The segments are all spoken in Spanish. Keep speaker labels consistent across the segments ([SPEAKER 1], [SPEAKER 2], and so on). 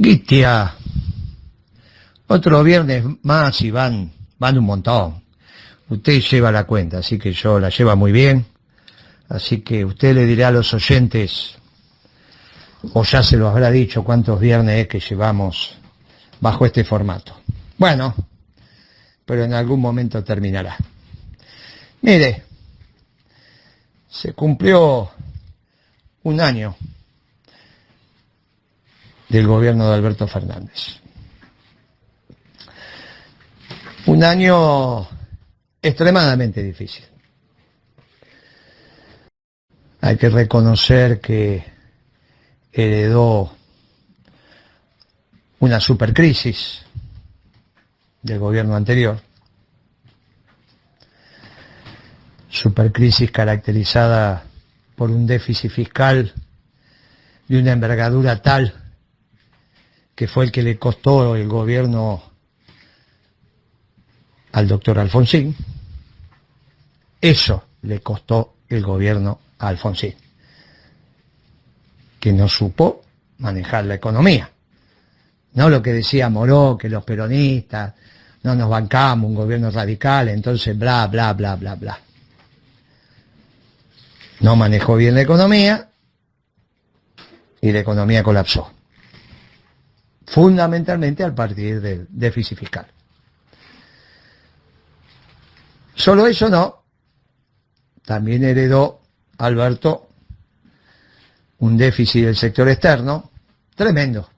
[SPEAKER 1] Cristian, otro viernes más y van un montón. Usted lleva la cuenta, así que yo la lleva muy bien. Así que usted le dirá a los oyentes, o ya se los habrá dicho, cuántos viernes es que llevamos bajo este formato. Bueno, pero en algún momento terminará. Mire, se cumplió un año del gobierno de Alberto Fernández. Un año extremadamente difícil. Hay que reconocer que heredó una supercrisis del gobierno anterior. Supercrisis caracterizada por un déficit fiscal de una envergadura tal que fue el que le costó el gobierno al doctor Alfonsín. Eso le costó el gobierno a Alfonsín, que no supo manejar la economía. No lo que decía Moró, que los peronistas no nos bancamos, un gobierno radical, entonces bla, bla, bla, bla, bla. No manejó bien la economía y la economía colapsó. Fundamentalmente a partir del déficit fiscal. Solo eso no. También heredó Alberto un déficit del sector externo tremendo,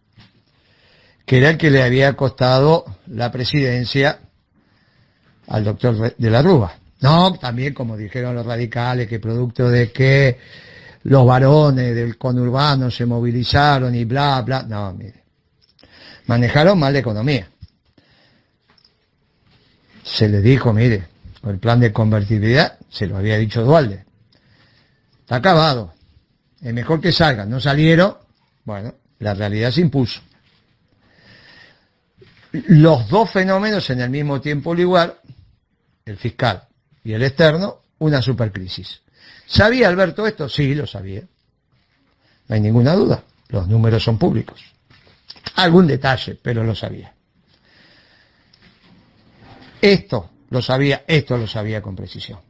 [SPEAKER 1] que era el que le había costado la presidencia al doctor de la Rúa. No, también como dijeron los radicales, que producto de que los varones del conurbano se movilizaron y bla, bla. No, mire, manejaron mal la economía. Se les dijo, mire, el plan de convertibilidad, se lo había dicho Duhalde, está acabado, es mejor que salgan. No salieron, bueno, la realidad se impuso. Los dos fenómenos en el mismo tiempo lugar, el fiscal y el externo, una supercrisis. ¿Sabía Alberto esto? Sí, lo sabía. No hay ninguna duda, los números son públicos. Algún detalle, pero lo sabía. Esto lo sabía con precisión.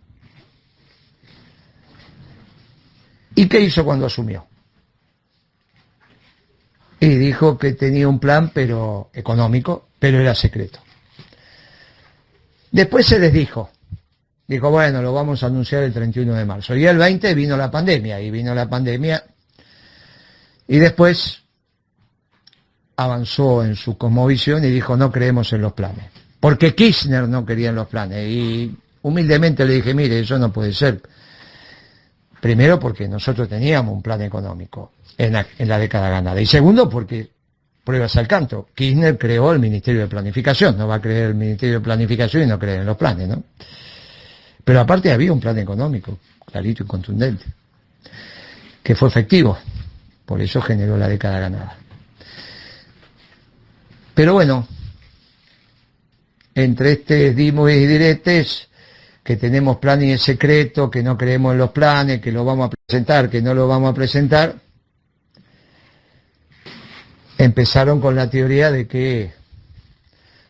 [SPEAKER 1] ¿Y qué hizo cuando asumió? Y dijo que tenía un plan, pero económico, pero era secreto. Después se les dijo, bueno, lo vamos a anunciar el 31 de marzo. Y el 20 vino la pandemia, y después avanzó en su cosmovisión y dijo, no creemos en los planes. Porque Kirchner no quería en los planes. Y humildemente le dije, mire, eso no puede ser. Primero, porque nosotros teníamos un plan económico en la década ganada. Y segundo, porque, pruebas al canto, Kirchner creó el Ministerio de Planificación. No va a creer el Ministerio de Planificación y no creer en los planes, ¿no? Pero aparte había un plan económico, clarito y contundente, que fue efectivo. Por eso generó la década ganada. Pero bueno, entre este dimos y diretes, que tenemos planes en secreto, que no creemos en los planes, que lo vamos a presentar, que no lo vamos a presentar, empezaron con la teoría de que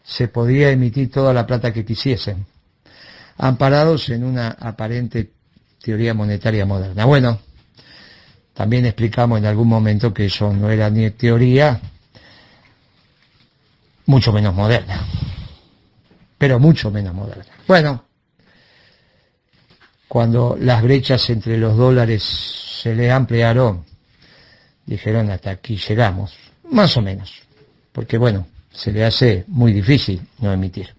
[SPEAKER 1] se podía emitir toda la plata que quisiesen, amparados en una aparente teoría monetaria moderna. Bueno, también explicamos en algún momento que eso no era ni teoría, mucho menos moderna, pero mucho menos moderna. Bueno, cuando las brechas entre los dólares se les ampliaron, dijeron hasta aquí llegamos, más o menos, porque bueno, se le hace muy difícil no emitir.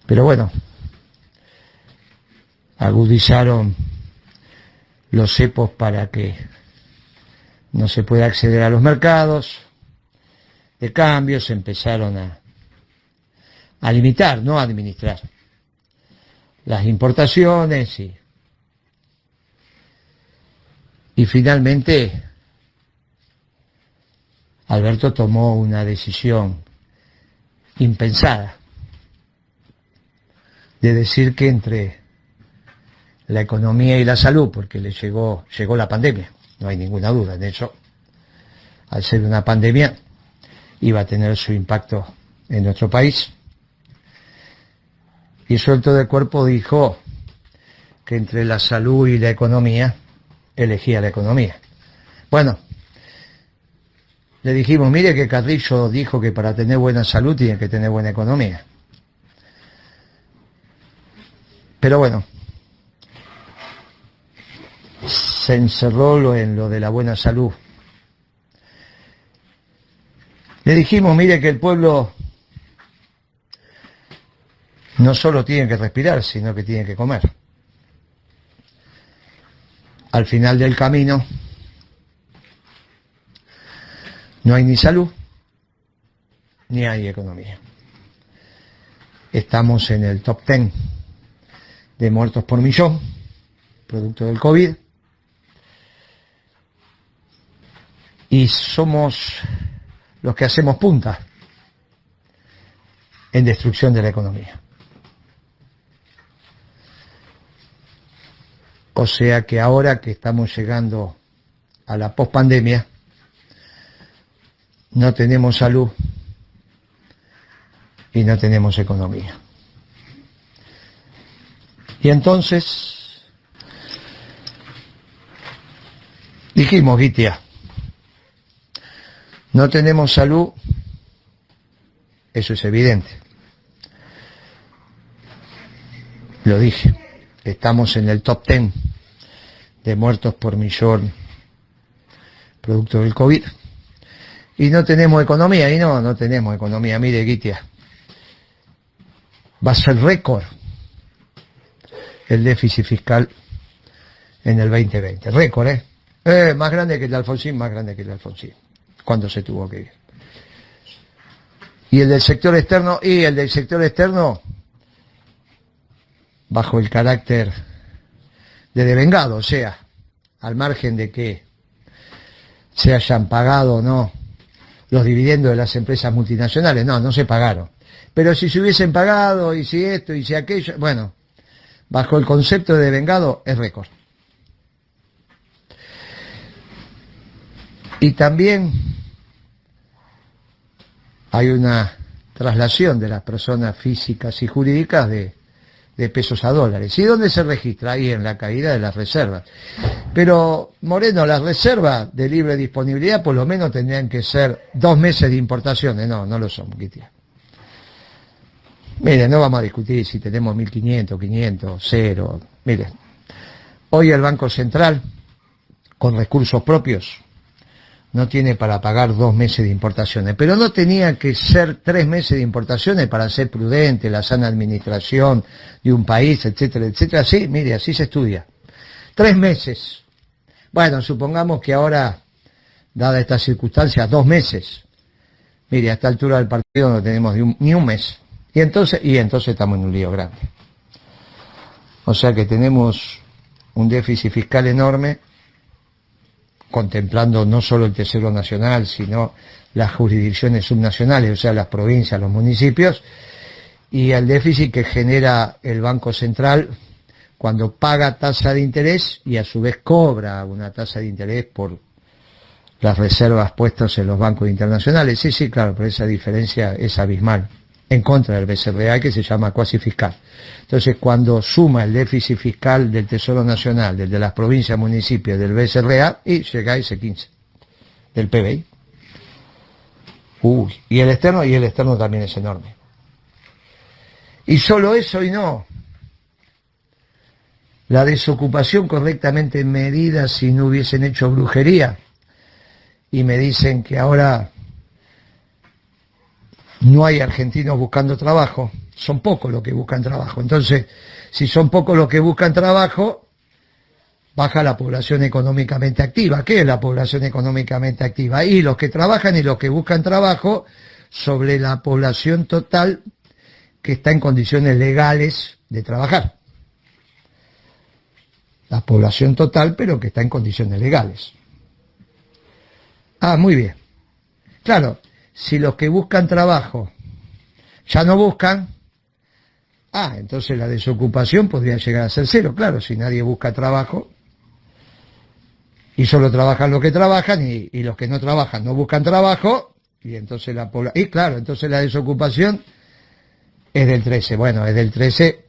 [SPEAKER 1] Pero bueno, agudizaron los cepos para que no se pueda acceder a los mercados de cambio, se empezaron a limitar, no a administrar las importaciones y finalmente Alberto tomó una decisión impensada de decir que entre la economía y la salud, porque le llegó la pandemia, no hay ninguna duda, de hecho al ser una pandemia, iba a tener su impacto en nuestro país. Y suelto de cuerpo dijo que entre la salud y la economía, elegía la economía. Bueno, le dijimos, mire que Carrillo dijo que para tener buena salud tiene que tener buena economía. Pero bueno, se encerró en lo de la buena salud. Le dijimos, mire que el pueblo no solo tiene que respirar, sino que tiene que comer. Al final del camino no hay ni salud, ni hay economía. Estamos en el top 10 de muertos por millón, producto del COVID, y somos los que hacemos punta en destrucción de la economía. O sea que ahora que estamos llegando a la pospandemia, no tenemos salud y no tenemos economía. Y entonces dijimos, Guitia, no tenemos salud, eso es evidente. Lo dije, estamos en el top 10 de muertos por millón producto del COVID. Y no tenemos economía, y no tenemos economía. Mire, Guitia, va a ser récord el déficit fiscal en el 2020. Récord, más grande que el de Alfonsín, más grande que el de Alfonsín, cuando se tuvo que ir. Y el del sector externo, bajo el carácter de devengado, o sea, al margen de que se hayan pagado o no los dividendos de las empresas multinacionales, no se pagaron. Pero si se hubiesen pagado, y si esto, y si aquello, bueno, bajo el concepto de devengado, es récord. Y también hay una traslación de las personas físicas y jurídicas de pesos a dólares. ¿Y dónde se registra? Ahí en la caída de las reservas. Pero, Moreno, las reservas de libre disponibilidad por lo menos tendrían que ser 2 meses de importaciones. No lo son, Guitia. Mire, no vamos a discutir si tenemos 1.500, 500, 0. Mire, hoy el Banco Central, con recursos propios, no tiene para pagar 2 meses de importaciones, pero no tenía que ser 3 meses de importaciones para ser prudente, la sana administración de un país, etcétera, etcétera. Sí, mire, así se estudia. 3 meses. Bueno, supongamos que ahora, dada esta circunstancia, 2 meses. Mire, a esta altura del partido no tenemos ni un mes. Y entonces estamos en un lío grande. O sea que tenemos un déficit fiscal enorme, contemplando no solo el Tesoro Nacional, sino las jurisdicciones subnacionales, o sea, las provincias, los municipios, y el déficit que genera el Banco Central cuando paga tasa de interés y a su vez cobra una tasa de interés por las reservas puestas en los bancos internacionales. Sí, claro, pero esa diferencia es abismal, en contra del BCRA, que se llama cuasi fiscal. Entonces, cuando suma el déficit fiscal del Tesoro Nacional, del de las provincias, municipios, del BCRA, y llega a ese 15 del PBI. Y el externo también es enorme. Y solo eso y no. La desocupación correctamente medida, si no hubiesen hecho brujería. Y me dicen que ahora no hay argentinos buscando trabajo, son pocos los que buscan trabajo. Entonces, si son pocos los que buscan trabajo, baja la población económicamente activa. ¿Qué es la población económicamente activa? Y los que trabajan y los que buscan trabajo sobre la población total que está en condiciones legales de trabajar. La población total, pero que está en condiciones legales. Muy bien. Claro, si los que buscan trabajo ya no buscan, entonces la desocupación podría llegar a ser 0, claro, si nadie busca trabajo y solo trabajan los que trabajan, y los que no trabajan no buscan trabajo, y entonces y claro, entonces la desocupación es del 13. Bueno, es del 13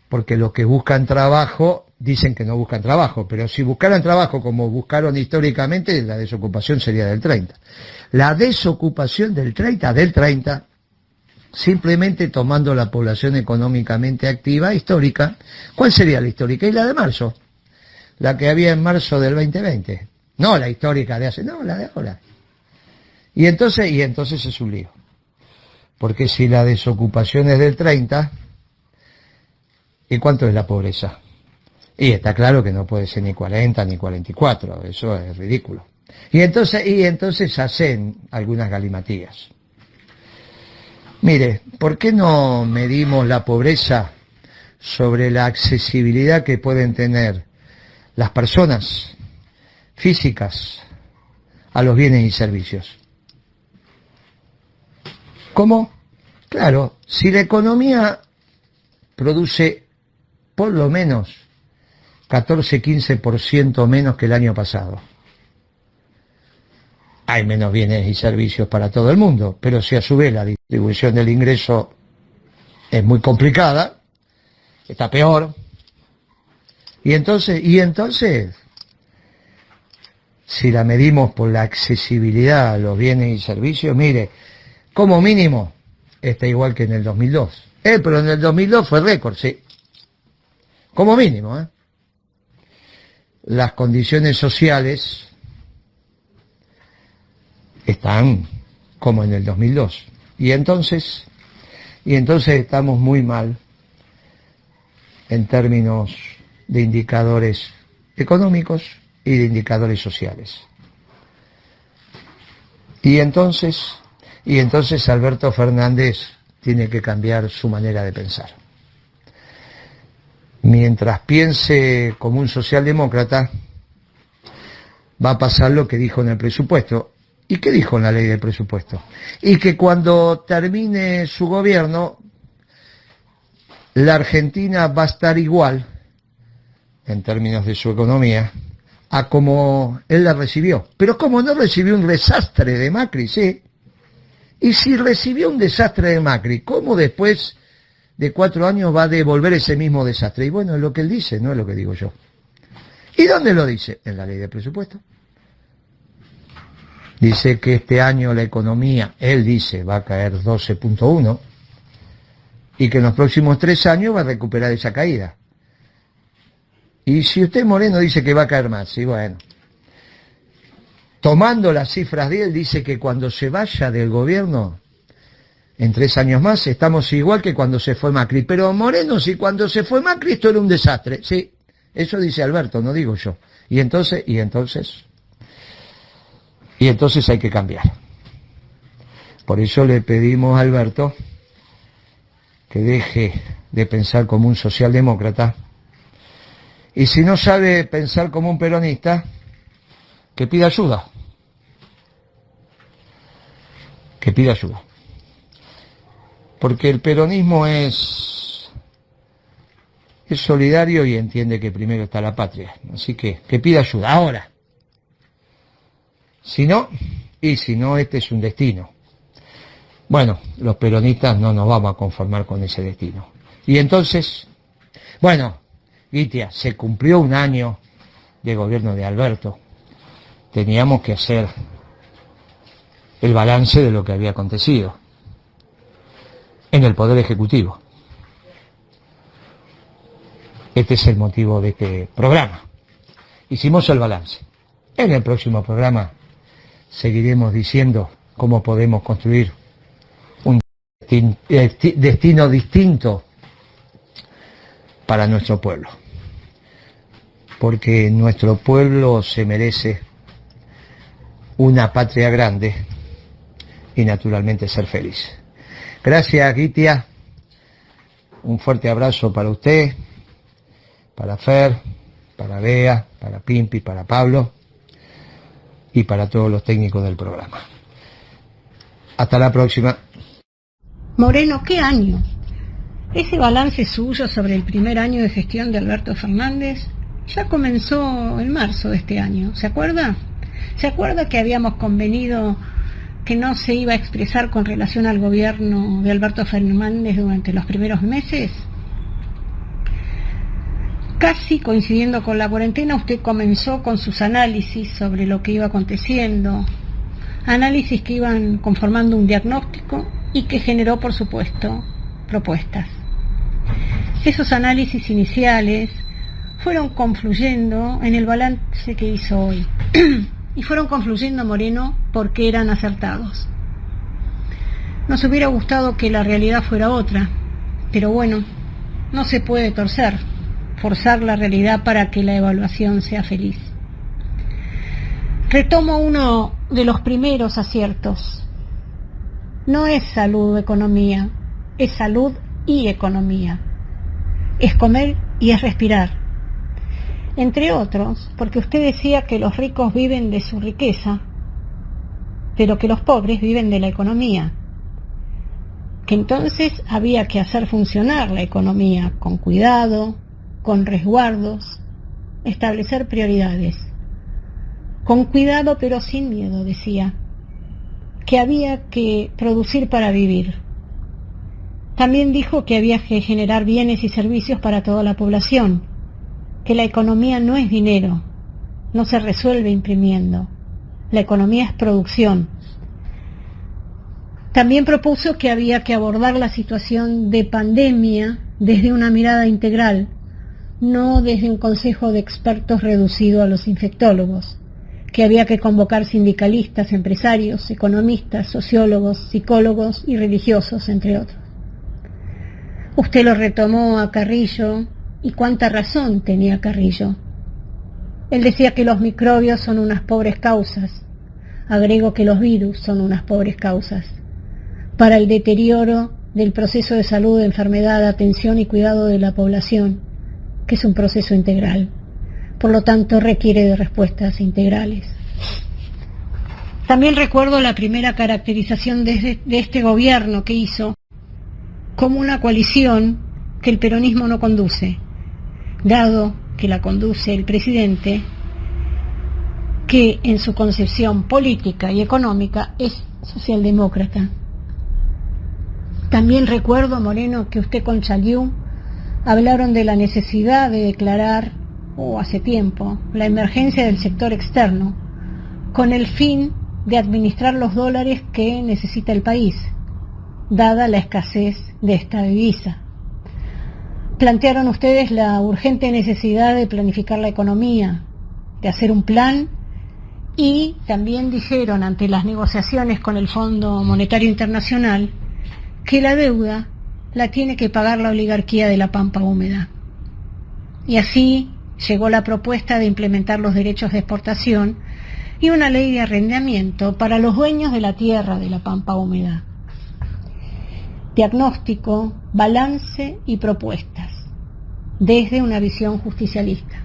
[SPEAKER 1] porque los que buscan trabajo dicen que no buscan trabajo, pero si buscaran trabajo como buscaron históricamente, la desocupación sería del 30. La desocupación del 30, simplemente tomando la población económicamente activa histórica. ¿Cuál sería la histórica? Y la de marzo, la que había en marzo del 2020, no la histórica de hace, no, la de ahora. Y entonces es un lío, porque si la desocupación es del 30, ¿y cuánto es la pobreza? Y está claro que no puede ser ni 40 ni 44, eso es ridículo. Y entonces hacen algunas galimatías. Mire, ¿por qué no medimos la pobreza sobre la accesibilidad que pueden tener las personas físicas a los bienes y servicios? ¿Cómo? Claro, si la economía produce por lo menos 14-15% menos que el año pasado, hay menos bienes y servicios para todo el mundo, pero si a su vez la distribución del ingreso es muy complicada, está peor. Y entonces, si la medimos por la accesibilidad a los bienes y servicios, mire, como mínimo está igual que en el 2002. Pero en el 2002 fue récord, sí. Como mínimo, ¿eh? Las condiciones sociales están como en el 2002. Y entonces estamos muy mal en términos de indicadores económicos y de indicadores sociales. Y entonces Alberto Fernández tiene que cambiar su manera de pensar. Mientras piense como un socialdemócrata, va a pasar lo que dijo en el presupuesto. ¿Y qué dijo en la ley del presupuesto? Y que cuando termine su gobierno, la Argentina va a estar igual, en términos de su economía, a como él la recibió. Pero como no recibió un desastre de Macri, sí. Y si recibió un desastre de Macri, ¿cómo después de 4 años va a devolver ese mismo desastre? Y bueno, es lo que él dice, no es lo que digo yo. ¿Y dónde lo dice? En la ley de presupuesto. Dice que este año la economía, él dice, va a caer 12.1 y que en los próximos 3 años va a recuperar esa caída. Y si usted, Moreno, dice que va a caer más, y bueno, tomando las cifras de él, dice que cuando se vaya del gobierno, en 3 años más, estamos igual que cuando se fue Macri. Pero Moreno, si cuando se fue Macri esto era un desastre. Sí, eso dice Alberto, no digo yo. Y entonces hay que cambiar. Por eso le pedimos a Alberto que deje de pensar como un socialdemócrata, y si no sabe pensar como un peronista, que pida ayuda. Que pida ayuda. Porque el peronismo es solidario y entiende que primero está la patria. Así que pida ayuda. Ahora. Si no, este es un destino. Bueno, los peronistas no nos vamos a conformar con ese destino. Y entonces, bueno, Gitia, se cumplió 1 año de gobierno de Alberto. Teníamos que hacer el balance de lo que había acontecido en el Poder Ejecutivo. Este es el motivo de este programa. Hicimos el balance. En el próximo programa seguiremos diciendo cómo podemos construir un destino distinto para nuestro pueblo. Porque nuestro pueblo se merece una patria grande y naturalmente ser feliz. Gracias, Gitia. Un fuerte abrazo para usted, para Fer, para Bea, para Pimpi, para Pablo y para todos los técnicos del programa. Hasta la próxima.
[SPEAKER 2] Moreno, ¿qué año? Ese balance suyo sobre el primer año de gestión de Alberto Fernández ya comenzó en marzo de este año, ¿se acuerda? ¿Se acuerda que habíamos convenido que no se iba a expresar con relación al gobierno de Alberto Fernández durante los primeros meses? Casi coincidiendo con la cuarentena, usted comenzó con sus análisis sobre lo que iba aconteciendo, análisis que iban conformando un diagnóstico y que generó, por supuesto, propuestas. Esos análisis iniciales fueron confluyendo en el balance que hizo hoy. Y fueron confluyendo, Moreno, porque eran acertados. Nos hubiera gustado que la realidad fuera otra, pero bueno, no se puede forzar la realidad para que la evaluación sea feliz. Retomo uno de los primeros aciertos. No es salud o economía, es salud y economía. Es comer y es respirar. Entre otros, porque usted decía que los ricos viven de su riqueza, pero que los pobres viven de la economía. Que entonces había que hacer funcionar la economía con cuidado, con resguardos, establecer prioridades. Con cuidado pero sin miedo, decía, que había que producir para vivir. También dijo que había que generar bienes y servicios para toda la población, que la economía no es dinero, no se resuelve imprimiendo, la economía es producción. También propuso que había que abordar la situación de pandemia desde una mirada integral, no desde un consejo de expertos reducido a los infectólogos, que había que convocar sindicalistas, empresarios, economistas, sociólogos, psicólogos y religiosos, entre otros. Usted lo retomó a Carrillo, y cuánta razón tenía Carrillo. Él decía que los microbios son unas pobres causas, agrego que los virus son unas pobres causas, para el deterioro del proceso de salud, enfermedad, atención y cuidado de la población, que es un proceso integral. Por lo tanto, requiere de respuestas integrales. También recuerdo la primera caracterización de este gobierno que hizo como una coalición que el peronismo no conduce, dado que la conduce el presidente, que en su concepción política y económica es socialdemócrata. También recuerdo, Moreno, que usted con Chaliú hablaron de la necesidad de declarar, hace tiempo, la emergencia del sector externo, con el fin de administrar los dólares que necesita el país, dada la escasez de esta divisa. Plantearon ustedes la urgente necesidad de planificar la economía, de hacer un plan, y también dijeron ante las negociaciones con el Fondo Monetario Internacional que la deuda la tiene que pagar la oligarquía de la Pampa Húmeda. Y así llegó la propuesta de implementar los derechos de exportación y una ley de arrendamiento para los dueños de la tierra de la Pampa Húmeda. Diagnóstico, balance y propuestas, desde una visión justicialista.